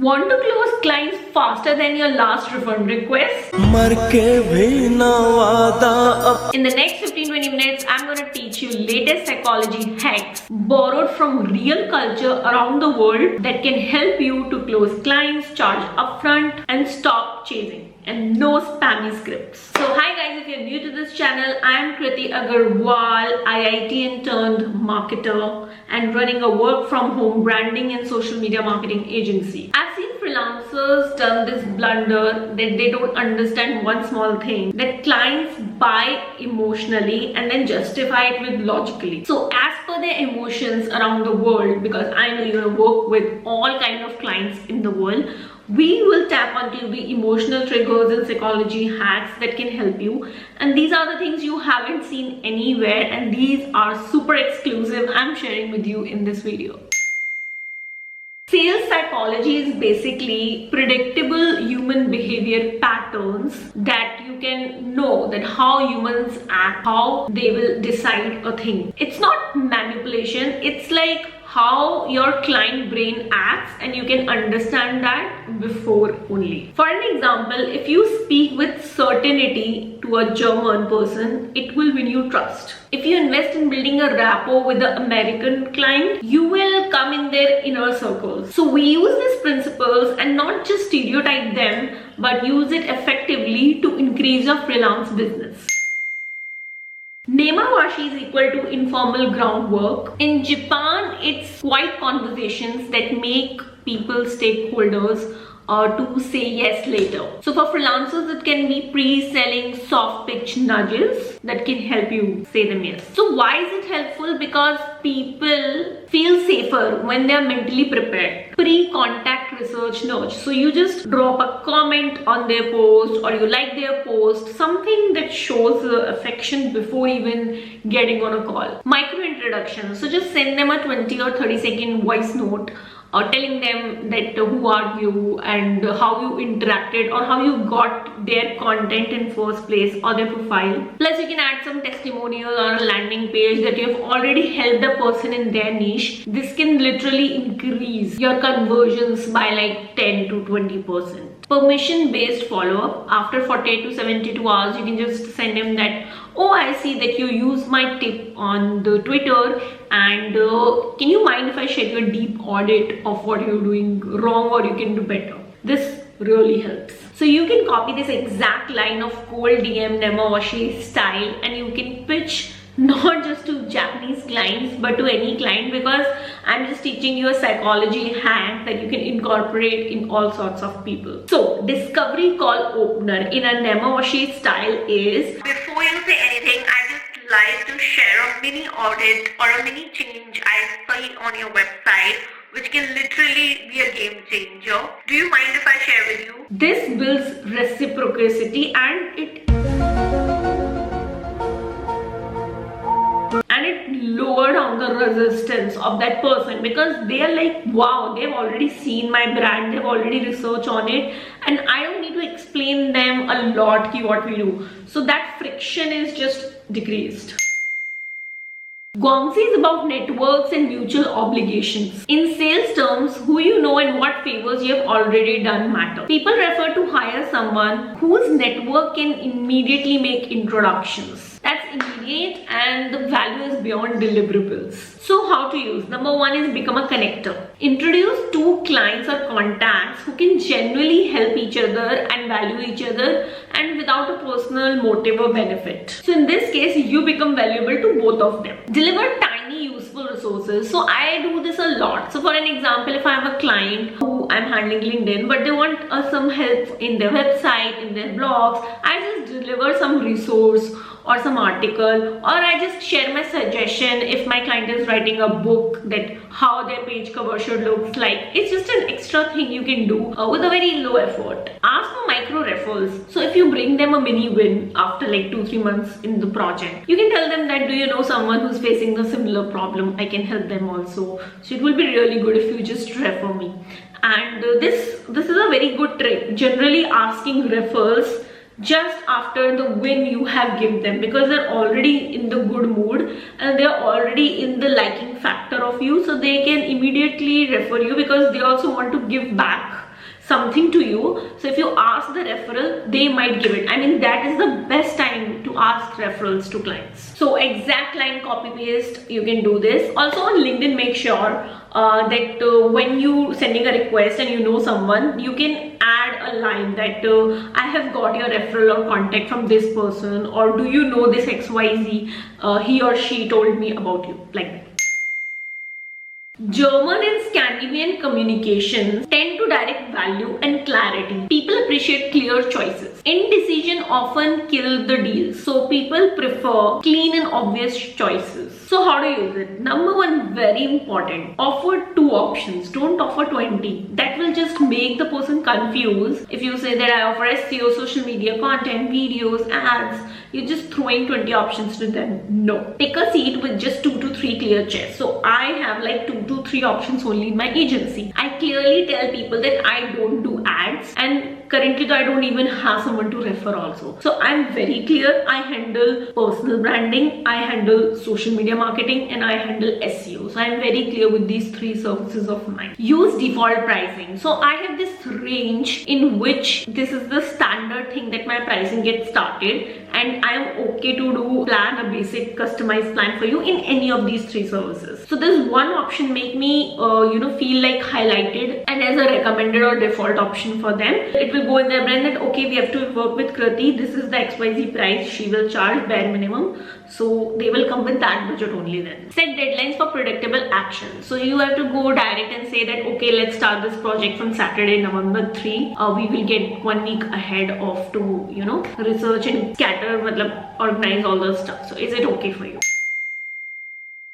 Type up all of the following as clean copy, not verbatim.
Want to close clients faster than your last refund request? In the next 15-20 minutes, I'm going to teach you latest psychology hacks borrowed from real culture around the world that can help you to close clients, charge upfront, and stop chasing. And no spammy scripts. So hi guys, if you're new to this channel, I am Kriti Agarwal, IIT turned marketer and running a work from home branding and social media marketing agency. I've seen freelancers done this blunder that they don't understand one small thing, that clients buy emotionally and then justify it with logically. So as per their emotions around the world, because I know you're gonna work with all kind of clients in the world, we will tap onto the emotional triggers and psychology hacks that can help you. And these are the things you haven't seen anywhere, and these are super exclusive. I'm sharing with you in this video. Sales psychology is basically predictable human behavior patterns that you can know that how humans act, how they will decide a thing. It's not manipulation, it's like how your client brain acts, and you can understand that before only. For an example, if you speak with certainty to a German person, it will win you trust. If you invest in building a rapport with the American client, you will come in their inner circles. So we use these principles and not just stereotype them, but use it effectively to increase your freelance business. Nemawashi is equal to informal groundwork. In Japan, it's quiet conversations that make people stakeholders to say yes later. So for freelancers, it can be pre-selling soft pitch nudges that can help you say them yes. So why is it helpful? Because people feel safer when they are mentally prepared. Pre-contact research nudge. So you just drop a comment on their post or you like their post, something that shows affection before even getting on a call. Micro introduction. So just send them a 20 or 30-second voice note telling them that who are you and how you interacted or how you got their content in first place or their profile. Plus you can add some testimonial or a landing page that you have already helped the person in their niche. This can literally increase your conversions by like 10 to 20%. Permission based follow-up. After 48 to 72 hours, you can just send them that, oh, I see that you use my tip on the Twitter, and can you mind if I share your deep audit of what you're doing wrong or you can do better? This really helps. So you can copy this exact line of cold DM Nemawashi style and you can pitch not just to Japanese clients but to any client, because I'm just teaching you a psychology hack that you can incorporate in all sorts of people. So discovery call opener in a Nemawashi style is, before you say anything, I just like to share a mini audit or a mini change I see on your website, which can literally be a game changer. Do you mind if I share with you? This builds reciprocity and it lower down the resistance of that person, because they are like, wow, they've already seen my brand, they've already researched on it, and I don't need to explain them a lot what we do. So that friction is just decreased. Guangxi is about networks and mutual obligations. In sales terms, who you know and what favors you have already done matter. People refer to hire someone whose network can immediately make introductions. That's immediate and the value is beyond deliverables. So how to use? Number one is become a connector. Introduce two clients or contacts who can genuinely help each other and value each other and without a personal motive or benefit. So in this case, you become valuable to both of them. Deliver tiny useful resources. So I do this a lot. So for an example, if I have a client who I'm handling LinkedIn but they want some help in their website, in their blogs, I just deliver some resource or some article, or I just share my suggestion if my client is writing a book that how their page cover should look like. It's just an extra thing you can do with a very low effort. Ask for micro referrals. So if you bring them a mini win after like 2-3 months in the project, you can tell them that, do you know someone who's facing a similar problem? I can help them also. So it will be really good if you just refer me. And this is a very good trick, generally asking referrals just after the win you have given them, because they're already in the good mood and they're already in the liking factor of you, so they can immediately refer you because they also want to give back something to you. So if you ask the referral, they might give it. I mean, that is the best time to ask referrals to clients. So exact line copy paste, you can do this. Also on LinkedIn, make sure that when you sending a request and you know someone, you can add a line that I have got your referral or contact from this person, or do you know this XYZ, he or she told me about you, like that. German and Scandinavian communications tend to direct value and clarity. People appreciate clear choices. Indecision often kills the deal. So people prefer clean and obvious choices. So how to use it? Number one, very important. Offer 2 options. Don't offer 20. That will just make the person confused. If you say that I offer SEO, social media content, videos, ads, you're just throwing 20 options to them. No. Take a seat with just 2 to 3 clear chairs. So I have like 2 to 3 options only in my agency. I clearly tell people that I don't do ads, and currently though I don't even have someone to refer also. So I'm very clear. I handle personal branding, I handle social media marketing, and I handle SEO. So I'm very clear with these 3 services of mine. Use default pricing. So I have this range in which this is the standard thing that my pricing gets started, and I am okay to do plan a basic customized plan for you in any of these 3 services. So this one option make me feel like highlighted and as a recommended or default option for them. It will go in their brand that okay, we have to work with Kriti, this is the XYZ price she will charge bare minimum, so they will come with that budget only. Then set deadlines for predictable action. So you have to go direct and say that okay, let's start this project from Saturday, November 3. We will get 1 week ahead of to research and scatter, organize all the stuff. So is it okay for you?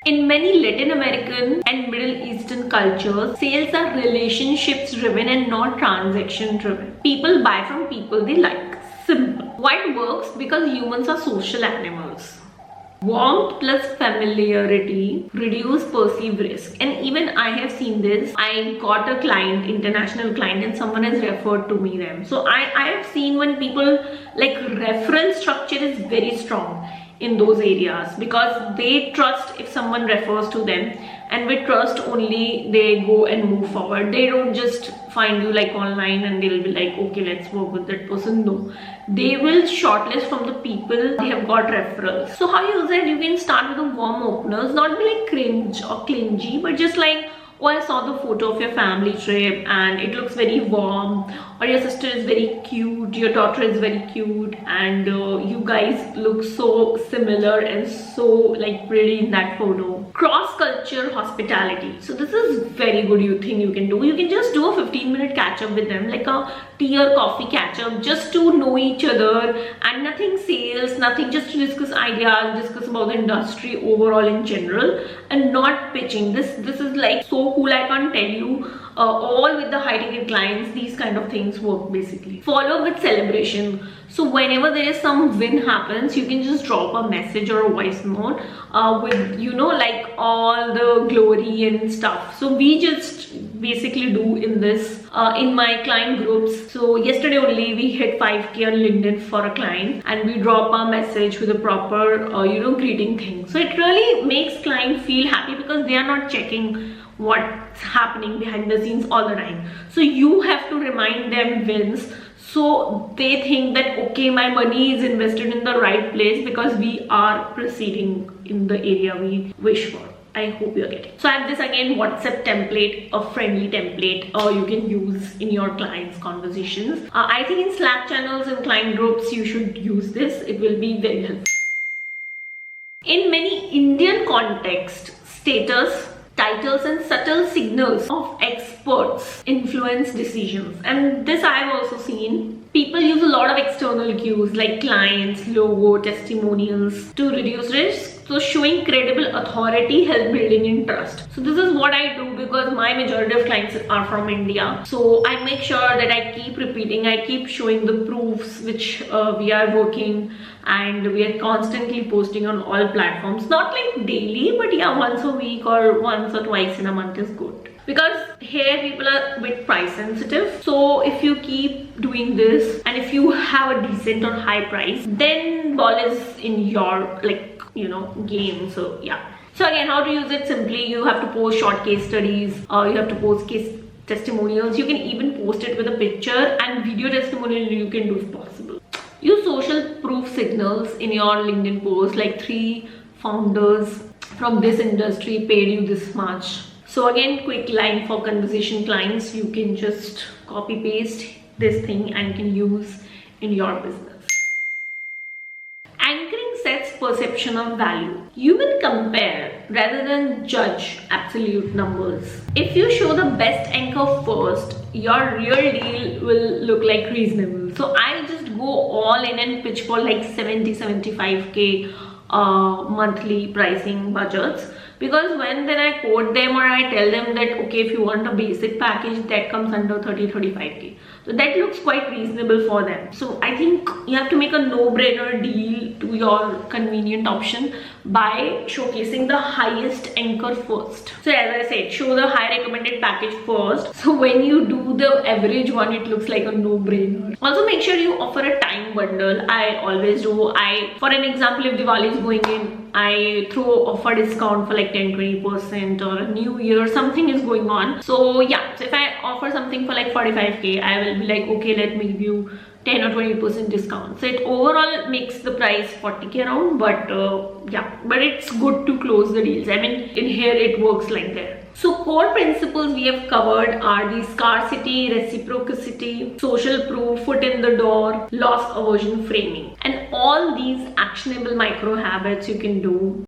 In many Latin American and Middle Eastern cultures, sales are relationships driven and not transaction driven. People buy from people they like. Simple. Why it works? Because humans are social animals. Warmth plus familiarity reduce perceived risk. And even I have seen this. I got a client, international client, and someone has referred to me them. So I have seen when people, like, referral structure is very strong in those areas because they trust if someone refers to them, and with trust only they go and move forward. They don't just find you like online and they'll be like okay, let's work with that person. No, they will shortlist from the people they have got referrals. So how you use it? You can start with the warm openers, not be like cringe or clingy, but just like, oh, I saw the photo of your family trip and it looks very warm, or your sister is very cute, your daughter is very cute, and you guys look so similar and so like pretty in that photo. Cross-culture hospitality. So this is very good thing you can do. You can just do a 15-minute catch-up with them, like a tea or coffee catch-up, just to know each other, and nothing sales, nothing, just to discuss ideas, discuss about the industry overall in general, and not pitching. This is like so cool, I can't tell you. All with the high ticket clients, these kind of things work basically. Follow with celebration. So whenever there is some win happens, you can just drop a message or a voice note with like all the glory and stuff. So we just basically do in this in my client groups. So yesterday only we hit 5K on LinkedIn for a client, and we drop a message with a proper greeting thing. So it really makes client feel happy because they are not checking what's happening behind the scenes all the time. So you have to remind them wins, so they think that okay, my money is invested in the right place because we are proceeding in the area we wish for. I hope you're getting. So I have this again WhatsApp template, a friendly template you can use in your clients' conversations. I think in Slack channels and client groups you should use this. It will be very helpful. In many Indian contexts, status, titles and subtle signals of experts influence decisions, and this I have also seen. People use a lot of external cues like clients, logo, testimonials to reduce risk. So showing credible authority helps building in trust. So this is what I do because my majority of clients are from India. So I make sure that I keep repeating, I keep showing the proofs which we are working, and we are constantly posting on all platforms. Not like daily, but yeah, once a week or once or twice in a month is good. Because here people are a bit price sensitive. So if you keep doing this and if you have a decent or high price, then ball is in your game. So yeah. So again, how to use it? Simply you have to post short case studies, you have to post testimonials. You can even post it with a picture, and video testimonial you can do if possible. Use social proof signals in your LinkedIn post, like 3 founders from this industry paid you this much. So again, quick line for conversation clients, you can just copy paste this thing and can use in your business. Anchoring sets perception of value. You will compare rather than judge absolute numbers. If you show the best anchor first, your real deal will look like reasonable. So I just go all in and pitch for like 70-75k monthly pricing budgets, because when then I quote them or I tell them that okay, if you want a basic package that comes under 30-35k, so that looks quite reasonable for them. So I think you have to make a no-brainer deal to your convenient option by showcasing the highest anchor first. So as I said, show the high recommended package first, so when you do the average one, it looks like a no-brainer. Also make sure you offer a time bundle. I always do. For an example, if Diwali is going in, I throw offer discount for like 10-20%, or a new year, something is going on. So yeah, so if I offer something for like 45k, I will be like, okay, let me give you 10 or 20% discount. So it overall makes the price 40k around, but yeah, but it's good to close the deals. I mean, in here it works like that. So core principles we have covered are the scarcity, reciprocity, social proof, foot in the door, loss aversion framing, and all these actionable micro habits you can do.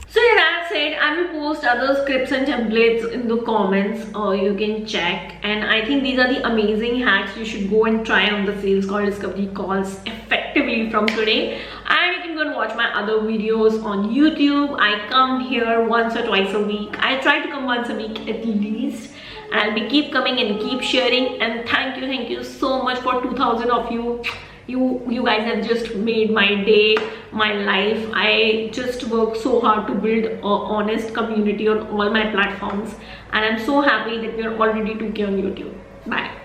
So yeah, that's it. I will post other scripts and templates in the comments, you can check. And I think these are the amazing hacks you should go and try on the sales call discovery calls effectively from today. And you can go and watch my other videos on YouTube. I come here once or twice a week. I try to come once a week at least. I'll be keep coming and keep sharing. And thank you so much for 2,000 of you. You guys have just made my day, my life. I just work so hard to build an honest community on all my platforms, and I'm so happy that we are already 2k on YouTube. Bye.